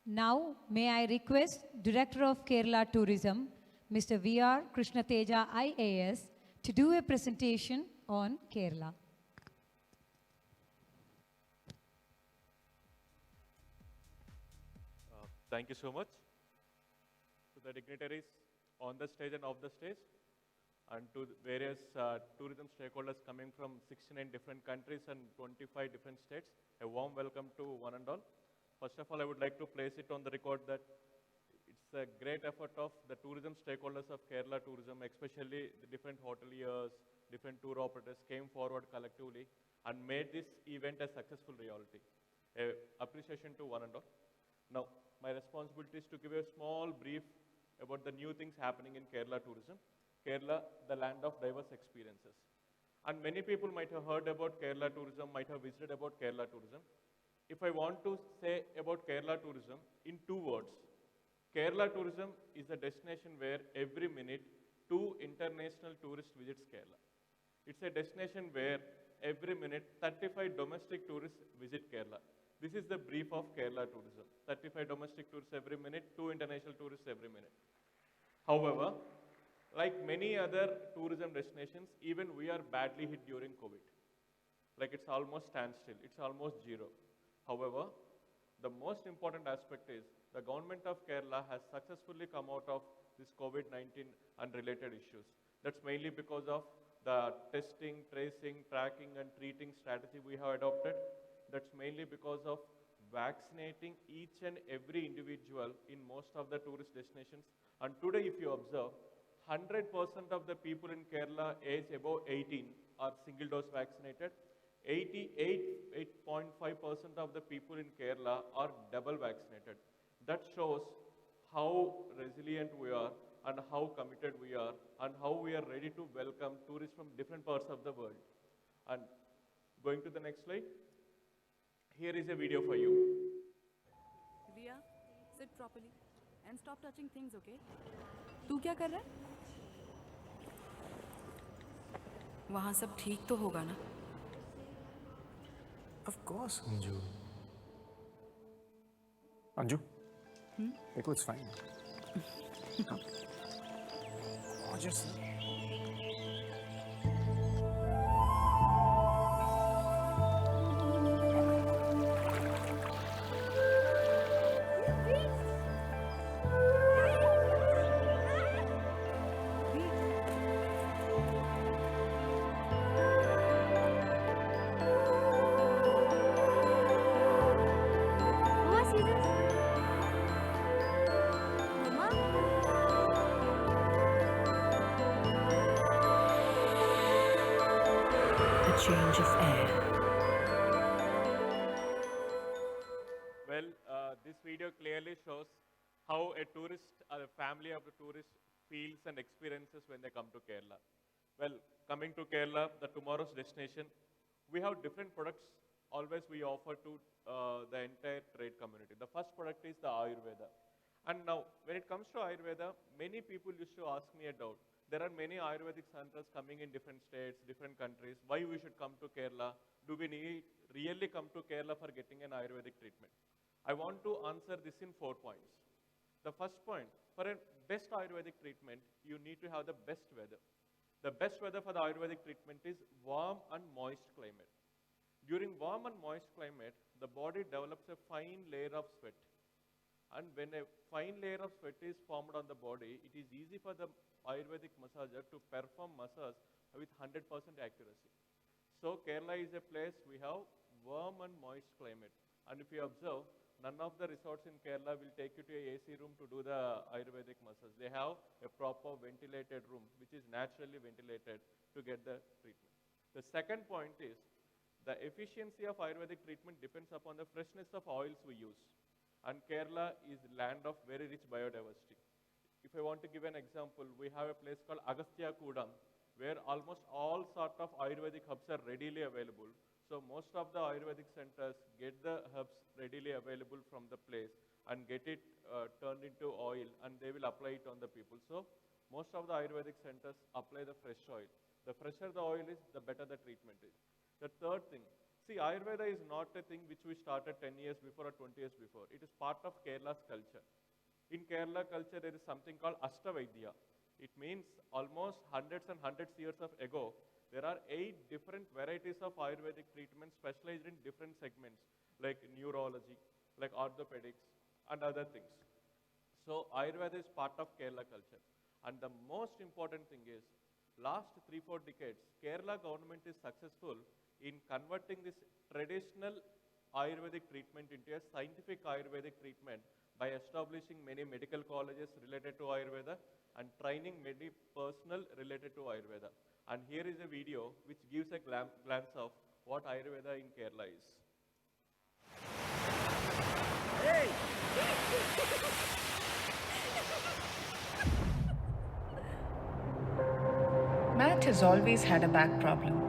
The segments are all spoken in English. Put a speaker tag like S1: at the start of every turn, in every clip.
S1: Now, may I request Director of Kerala Tourism, Mr. V.R. Krishna Teja IAS, to do a presentation on Kerala.
S2: Thank you so much to the dignitaries on the stage and off the stage, and to the various tourism stakeholders coming from 69 different countries and 25 different states. A warm welcome to one and all. First of all, I would like to place it on the record that it's a great effort of the tourism stakeholders of Kerala Tourism, especially the different hoteliers, different tour operators came forward collectively and made this event a successful reality. Appreciation to one and all. Now, my responsibility is to give a small brief about the new things happening in Kerala tourism. Kerala, the land of diverse experiences. And many people might have heard about Kerala tourism, might have visited about Kerala tourism. If I want to say about Kerala tourism in 2 words, Kerala tourism is a destination where every minute 2 international tourists visits Kerala. It's a destination where every minute 35 domestic tourists visit Kerala. This is the brief of Kerala tourism. 35 domestic tourists every minute, 2 international tourists every minute. However, like many other tourism destinations, even we are badly hit during COVID. Like it's almost standstill, it's almost zero. However, the most important aspect is the government of Kerala has successfully come out of this COVID-19 and related issues. That's mainly because of the testing, tracing, tracking and treating strategy we have adopted. That's mainly because of vaccinating each and every individual in most of the tourist destinations. And today, if you observe, 100% of the people in Kerala age above 18 are single dose vaccinated. 88.5% of the people in Kerala are double vaccinated. That shows how resilient we are and how committed we are and how we are ready to welcome tourists from different parts of the world. And going to the next slide. Here is a video for you.
S3: Ria, sit properly and stop touching things, okay? तू क्या कर रहा है? वहाँ सब ठीक तो होगा ना?
S4: Of course, Anju. Anju? It looks fine. Gorgeous.
S3: Change of air.
S2: Well, this video clearly shows how a tourist or a family of a tourist feels and experiences when they come to Kerala. Well, coming to Kerala, the tomorrow's destination, we have different products always we offer to the entire trade community. The first product is the Ayurveda. And now, when it comes to Ayurveda, many people used to ask me a doubt. There are many Ayurvedic centers coming in different states, different countries. Why we should come to Kerala? Do we really come to Kerala for getting an Ayurvedic treatment? I want to answer this in 4 points. The first point, for a best Ayurvedic treatment, you need to have the best weather. The best weather for the Ayurvedic treatment is warm and moist climate. During warm and moist climate, the body develops a fine layer of sweat. And when a fine layer of sweat is formed on the body, it is easy for the Ayurvedic massager to perform massage with 100% accuracy. So Kerala is a place we have warm and moist climate. And if you observe, none of the resorts in Kerala will take you to a AC room to do the Ayurvedic massage. They have a proper ventilated room, which is naturally ventilated to get the treatment. The second point is, the efficiency of Ayurvedic treatment depends upon the freshness of oils we use. And Kerala is land of very rich biodiversity. If I want to give an example, we have a place called Agastya Kudam, where almost all sort of Ayurvedic herbs are readily available. So most of the Ayurvedic centers get the herbs readily available from the place and get it turned into oil, and they will apply it on the people. So most of the Ayurvedic centers apply the fresh oil. The fresher the oil is, the better the treatment is. The third thing, See, Ayurveda is not a thing which we started 10 years before or 20 years before. It is part of Kerala's culture. In Kerala culture, there is something called Ashtavedya. It means almost hundreds and hundreds years of ago, there are 8 different varieties of Ayurvedic treatments specialized in different segments, like neurology, like orthopedics, and other things. So Ayurveda is part of Kerala culture. And the most important thing is, last 3-4 decades, Kerala government is successful in converting this traditional Ayurvedic treatment into a scientific Ayurvedic treatment by establishing many medical colleges related to Ayurveda and training many personnel related to Ayurveda. And here is a video which gives a glance of what Ayurveda in Kerala is.
S5: Matt has always had a back problem.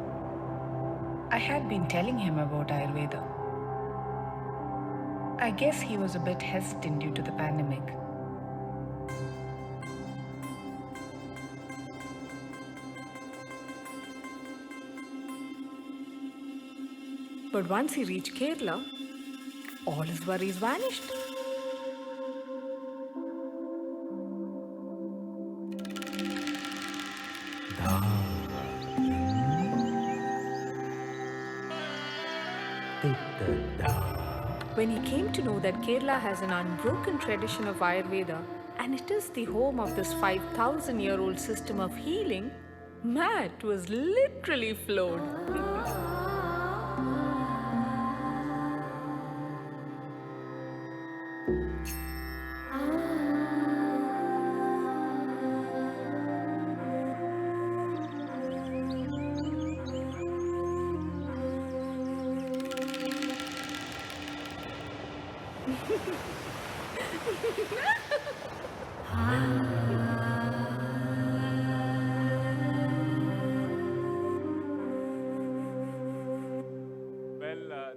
S5: I had been telling him about Ayurveda. I guess he was a bit hesitant due to the pandemic. But once he reached Kerala, all his worries vanished. When he came to know that Kerala has an unbroken tradition of Ayurveda and it is the home of this 5,000-year-old system of healing, Matt was literally floored.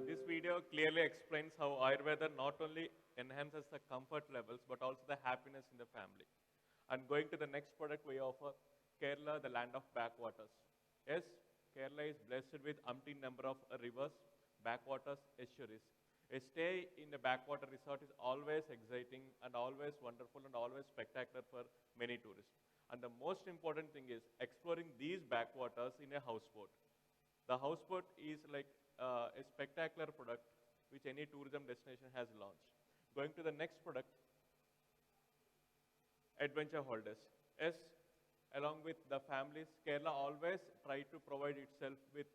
S2: This video clearly explains how Ayurveda not only enhances the comfort levels but also the happiness in the family. And going to the next product we offer, Kerala, the land of backwaters. Yes, Kerala is blessed with umpteen number of rivers, backwaters, estuaries. A stay in a backwater resort is always exciting and always wonderful and always spectacular for many tourists. And the most important thing is exploring these backwaters in a houseboat. The houseboat is like a spectacular product which any tourism destination has launched. Going to the next product, adventure holidays. Yes, along with the families, Kerala always try to provide itself with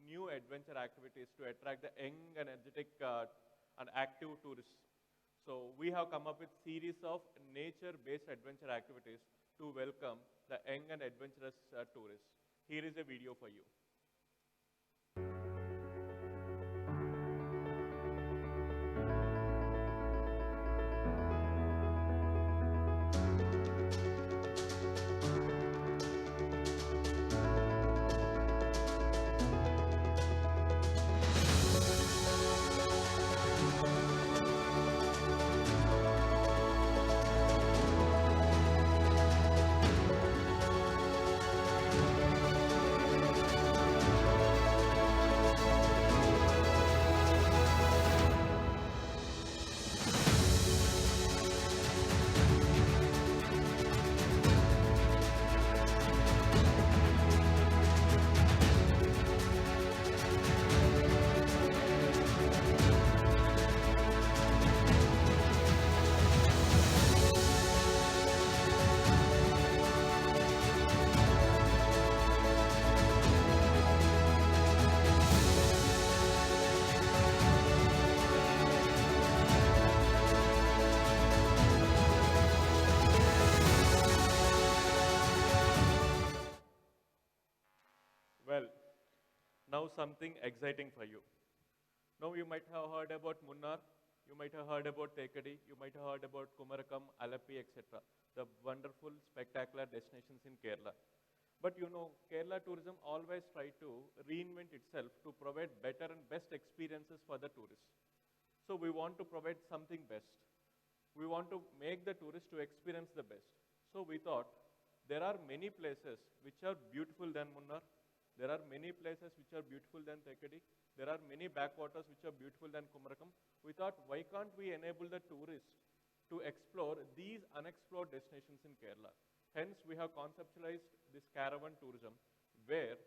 S2: new adventure activities to attract the young, energetic, and active tourists. So we have come up with series of nature-based adventure activities to welcome the young and adventurous tourists. Here is a video for you. Well, now something exciting for you. Now you might have heard about Munnar, you might have heard about Tekadi, you might have heard about Kumarakam, Alapi, etc. The wonderful, spectacular destinations in Kerala. But you know, Kerala tourism always try to reinvent itself to provide better and best experiences for the tourists. So we want to provide something best. We want to make the tourists to experience the best. So we thought there are many places which are beautiful than Munnar, There are many places which are beautiful than Tekadi. There are many backwaters which are beautiful than Kumarakam. We thought, why can't we enable the tourists to explore these unexplored destinations in Kerala? Hence, we have conceptualized this caravan tourism, where,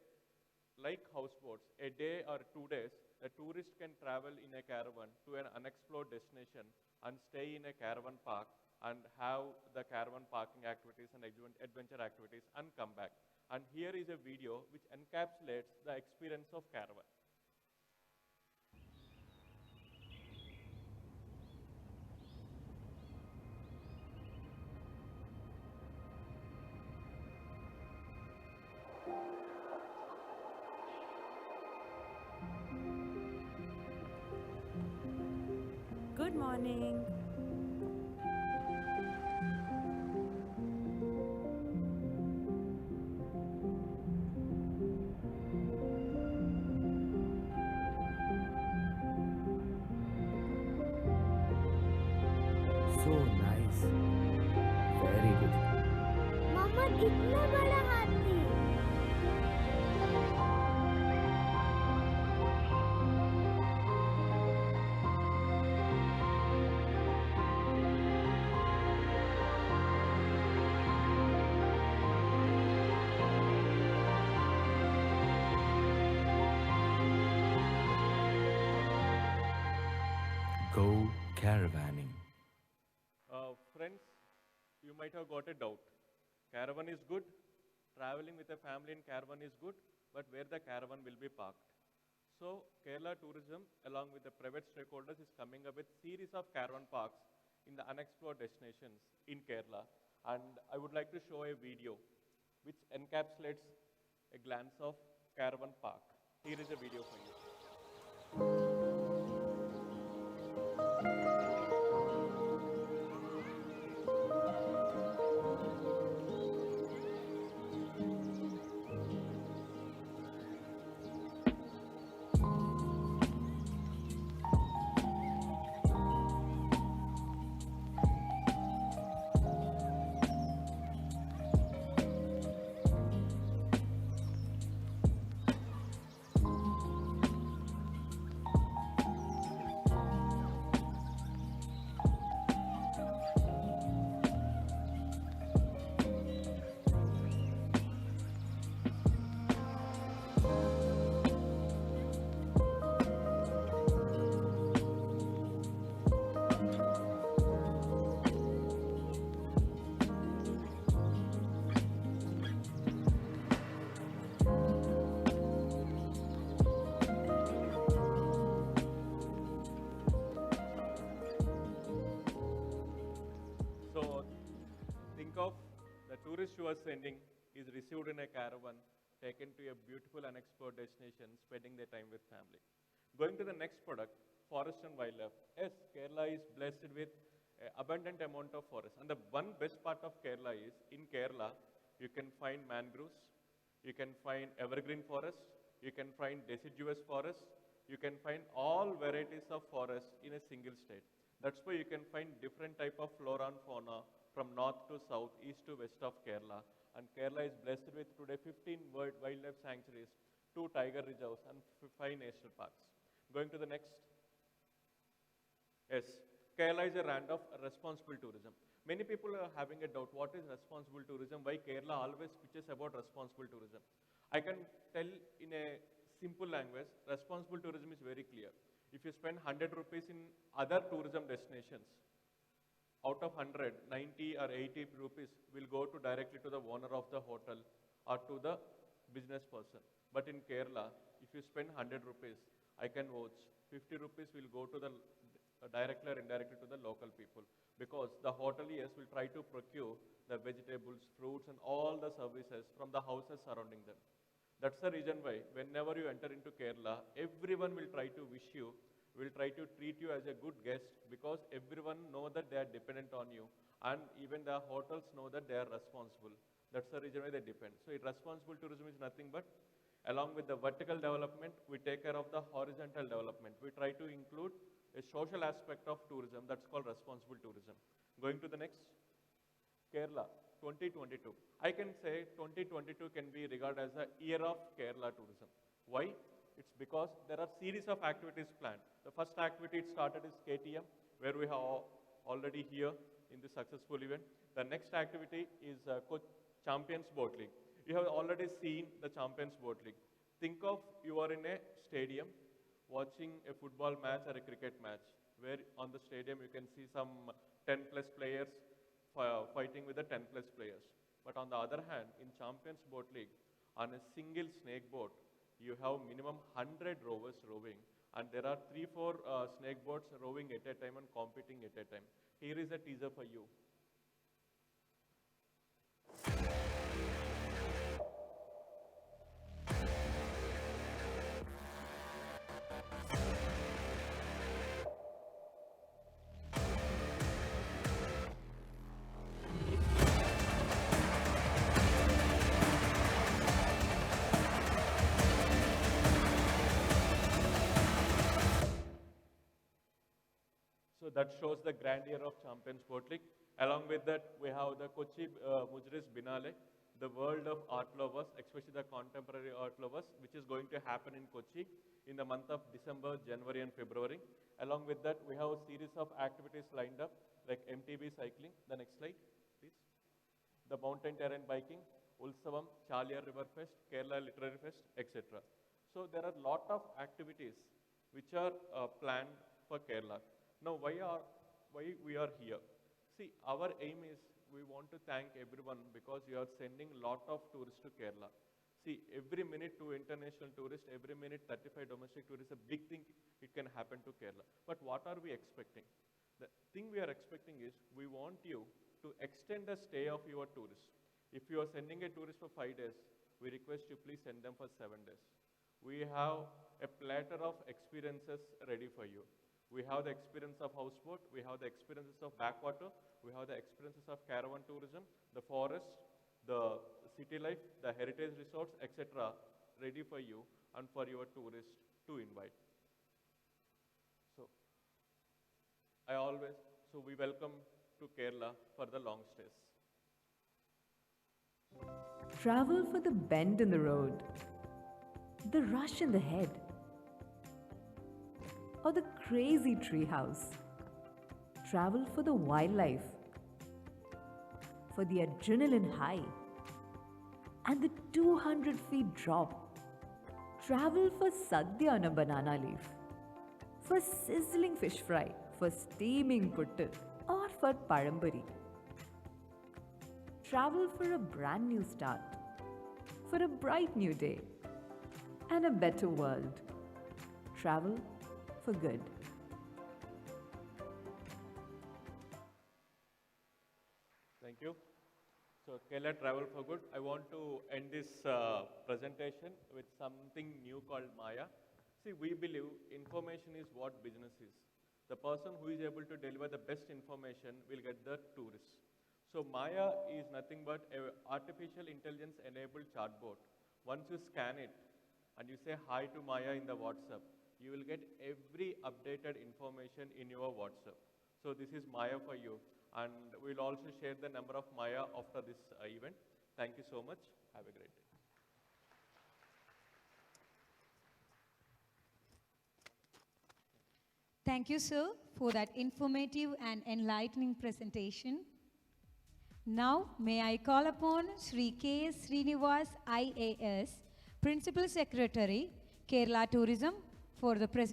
S2: like houseboats, a day or 2 days, a tourist can travel in a caravan to an unexplored destination and stay in a caravan park and have the caravan parking activities and adventure activities and come back. And here is a video which encapsulates the experience of caravan.
S3: Good morning.
S6: So nice. Very good.
S7: मम्मा इतना बड़ा हाथी
S6: Go caravanning.
S2: Friends, you might have got a doubt. Caravan is good, traveling with a family in caravan is good, but where the caravan will be parked? So, Kerala Tourism, along with the private stakeholders, is coming up with series of caravan parks in the unexplored destinations in Kerala. And I would like to show a video which encapsulates a glance of caravan park. Here is a video for you. So, think of the tourist you are sending is received in a caravan, taken to a beautiful unexplored destination, spending their time with family. Going to the next product, forest and wildlife. Yes, Kerala is blessed with abundant amount of forest. And the one best part of Kerala is, in Kerala, you can find mangroves, you can find evergreen forests, you can find deciduous forests, you can find all varieties of forests in a single state. That's why you can find different type of flora and fauna from north to south, east to west of Kerala. And Kerala is blessed with today 15 wildlife sanctuaries, 2 tiger reserves, and 5 national parks. Going to the next. Yes, Kerala is a land of responsible tourism. Many people are having a doubt, what is responsible tourism? Why Kerala always pitches about responsible tourism? I can tell in a simple language, responsible tourism is very clear. If you spend 100 rupees in other tourism destinations, out of 100, 90 or 80 rupees will go to directly to the owner of the hotel or to the business person. But in Kerala, if you spend 100 rupees, I can vouch 50 rupees will go to the directly or indirectly to the local people, because the hoteliers will try to procure the vegetables, fruits and all the services from the houses surrounding them. That's the reason why whenever you enter into Kerala, everyone will try to wish you, will try to treat you as a good guest, because everyone know that they are dependent on you, and even the hotels know that they are responsible. That's the reason why they depend. So responsible tourism is nothing but, along with the vertical development, we take care of the horizontal development. We try to include a social aspect of tourism, that's called responsible tourism. Going to the next. Kerala 2022. I can say 2022 can be regarded as a year of Kerala tourism. Why? It's because there are series of activities planned. The first activity it started is KTM, where we have already here in the successful event. The next activity is Champions Boat League. You have already seen the Champions Boat League. Think of you are in a stadium watching a football match or a cricket match, where on the stadium you can see some 10 plus players fighting with the 10 plus players. But on the other hand, in Champions Boat League, on a single snake boat, you have minimum 100 rowers rowing, and there are 3-4 snake boats rowing at a time and competing at a time. Here is a teaser for you. So that shows the grandeur of Champions Boat League. Along with that, we have the Kochi Mujris Binale, the world of art lovers, especially the contemporary art lovers, which is going to happen in Kochi in the month of December, January and February. Along with that, we have a series of activities lined up, like MTB cycling. The next slide, please. The mountain terrain biking, Ulsavam, Chaliyar River Fest, Kerala Literary Fest, etc. So there are a lot of activities which are planned for Kerala. Now, why we are here? See, our aim is we want to thank everyone because you are sending a lot of tourists to Kerala. See, every minute 2 international tourists, every minute 35 domestic tourists, a big thing it can happen to Kerala. But what are we expecting? The thing we are expecting is we want you to extend the stay of your tourists. If you are sending a tourist for 5 days, we request you please send them for 7 days. We have a platter of experiences ready for you. We have the experience of houseboat, we have the experiences of backwater, we have the experiences of caravan tourism, the forest, the city life, the heritage resorts, etc. ready for you and for your tourists to invite. So, we welcome to Kerala for the long stays.
S5: Travel for the bend in the road, the rush in the head, or the crazy treehouse. Travel for the wildlife, for the adrenaline high, and the 200 feet drop. Travel for sadhya on a banana leaf, for sizzling fish fry, for steaming puttu, or for parambari. Travel for a brand new start, for a bright new day, and a better world. Travel for good.
S2: Thank you. So, Kerala Travel for Good. I want to end this presentation with something new called Maya. See, we believe information is what business is. The person who is able to deliver the best information will get the tourists. So, Maya is nothing but an artificial intelligence enabled chatbot. Once you scan it and you say hi to Maya in the WhatsApp, you will get every updated information in your WhatsApp. So this is Maya for you, and we'll also share the number of Maya after this event. Thank you so much. Have a great day.
S1: Thank you, sir, for that informative and enlightening presentation. Now, may I call upon Sri K. Srinivas IAS, Principal Secretary, Kerala Tourism, for the presentation.